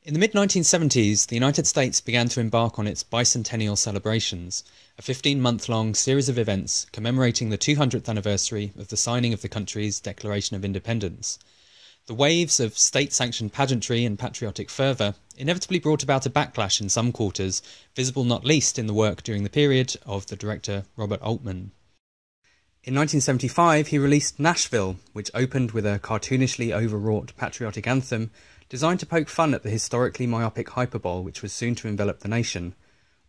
In the mid-1970s, the United States began to embark on its bicentennial celebrations, a 15-month-long series of events commemorating the 200th anniversary of the signing of the country's Declaration of Independence. The waves of state-sanctioned pageantry and patriotic fervour inevitably brought about a backlash in some quarters, visible not least in the work during the period of the director Robert Altman. In 1975, he released Nashville, which opened with a cartoonishly overwrought patriotic anthem designed to poke fun at the historically myopic hyperbole which was soon to envelop the nation,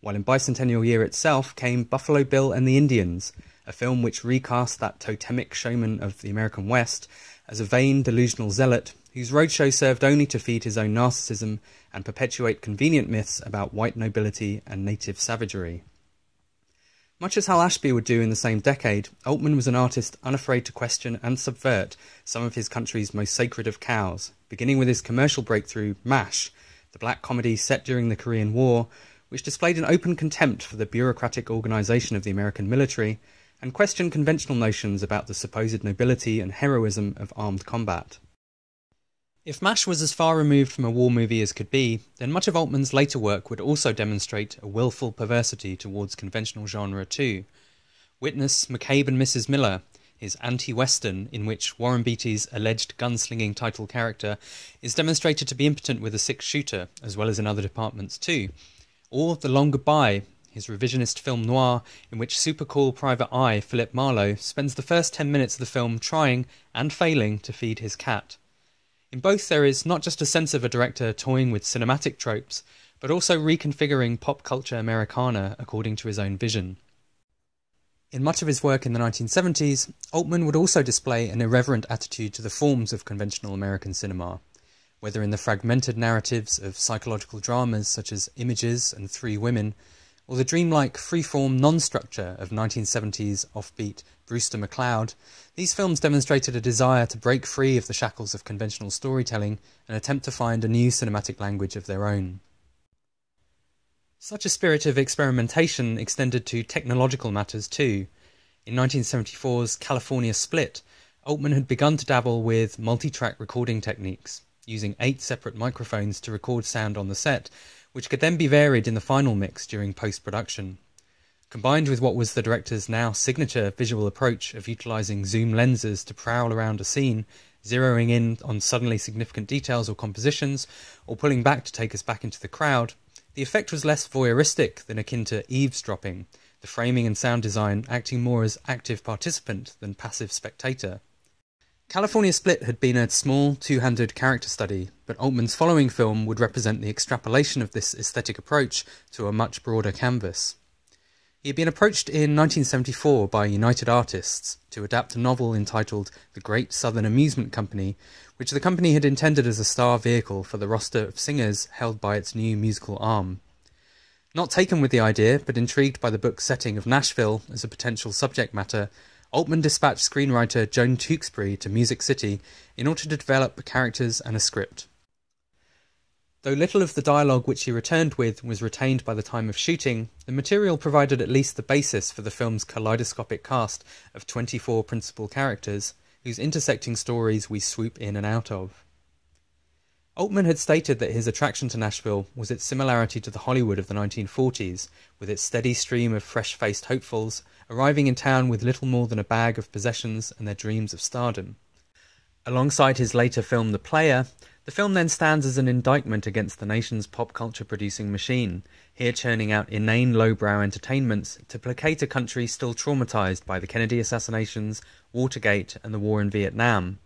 while in bicentennial year itself came Buffalo Bill and the Indians, a film which recast that totemic showman of the American West as a vain, delusional zealot whose roadshow served only to feed his own narcissism and perpetuate convenient myths about white nobility and native savagery. Much as Hal Ashby would do in the same decade, Altman was an artist unafraid to question and subvert some of his country's most sacred of cows, beginning with his commercial breakthrough, MASH, the black comedy set during the Korean War, which displayed an open contempt for the bureaucratic organisation of the American military, and questioned conventional notions about the supposed nobility and heroism of armed combat. If MASH was as far removed from a war movie as could be, then much of Altman's later work would also demonstrate a willful perversity towards conventional genre too. Witness McCabe and Mrs. Miller, his anti-western in which Warren Beatty's alleged gunslinging title character is demonstrated to be impotent with a six-shooter, as well as in other departments too. Or The Long Goodbye, his revisionist film noir in which super cool private eye Philip Marlowe spends the first 10 minutes of the film trying, and failing, to feed his cat. In both there is not just a sense of a director toying with cinematic tropes, but also reconfiguring pop culture Americana according to his own vision. In much of his work in the 1970s, Altman would also display an irreverent attitude to the forms of conventional American cinema, whether in the fragmented narratives of psychological dramas such as Images and Three Women, or the dreamlike freeform non-structure of 1970s offbeat Brewster McCloud. These films demonstrated a desire to break free of the shackles of conventional storytelling and attempt to find a new cinematic language of their own. Such a spirit of experimentation extended to technological matters too. In 1974's California Split, Altman had begun to dabble with multi-track recording techniques, using 8 separate microphones to record sound on the set, which could then be varied in the final mix during post-production. Combined with what was the director's now signature visual approach of utilising zoom lenses to prowl around a scene, zeroing in on suddenly significant details or compositions, or pulling back to take us back into the crowd, the effect was less voyeuristic than akin to eavesdropping, the framing and sound design acting more as active participant than passive spectator. California Split had been a small, two-handed character study, but Altman's following film would represent the extrapolation of this aesthetic approach to a much broader canvas. He had been approached in 1974 by United Artists to adapt a novel entitled The Great Southern Amusement Company, which the company had intended as a star vehicle for the roster of singers held by its new musical arm. Not taken with the idea, but intrigued by the book's setting of Nashville as a potential subject matter, Altman dispatched screenwriter Joan Tewksbury to Music City in order to develop characters and a script. Though little of the dialogue which he returned with was retained by the time of shooting, the material provided at least the basis for the film's kaleidoscopic cast of 24 principal characters, whose intersecting stories we swoop in and out of. Altman had stated that his attraction to Nashville was its similarity to the Hollywood of the 1940s, with its steady stream of fresh-faced hopefuls arriving in town with little more than a bag of possessions and their dreams of stardom. Alongside his later film The Player, the film then stands as an indictment against the nation's pop culture producing machine, here churning out inane lowbrow entertainments to placate a country still traumatised by the Kennedy assassinations, Watergate and the war in Vietnam.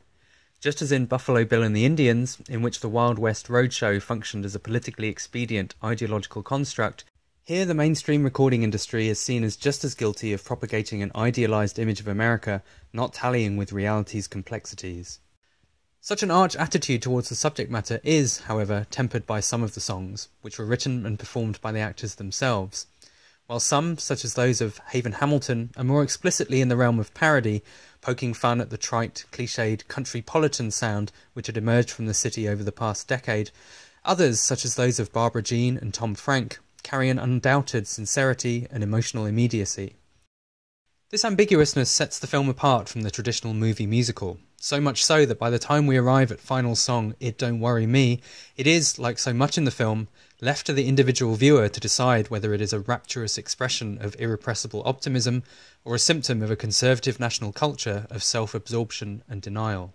Just as in Buffalo Bill and the Indians, in which the Wild West Roadshow functioned as a politically expedient ideological construct, here the mainstream recording industry is seen as just as guilty of propagating an idealised image of America not tallying with reality's complexities. Such an arch attitude towards the subject matter is, however, tempered by some of the songs, which were written and performed by the actors themselves, while some, such as those of Haven Hamilton, are more explicitly in the realm of parody, poking fun at the trite, cliched countrypolitan sound which had emerged from the city over the past decade. Others, such as those of Barbara Jean and Tom Frank, carry an undoubted sincerity and emotional immediacy. This ambiguousness sets the film apart from the traditional movie musical, so much so that by the time we arrive at final song It Don't Worry Me, it is, like so much in the film, left to the individual viewer to decide whether it is a rapturous expression of irrepressible optimism or a symptom of a conservative national culture of self-absorption and denial.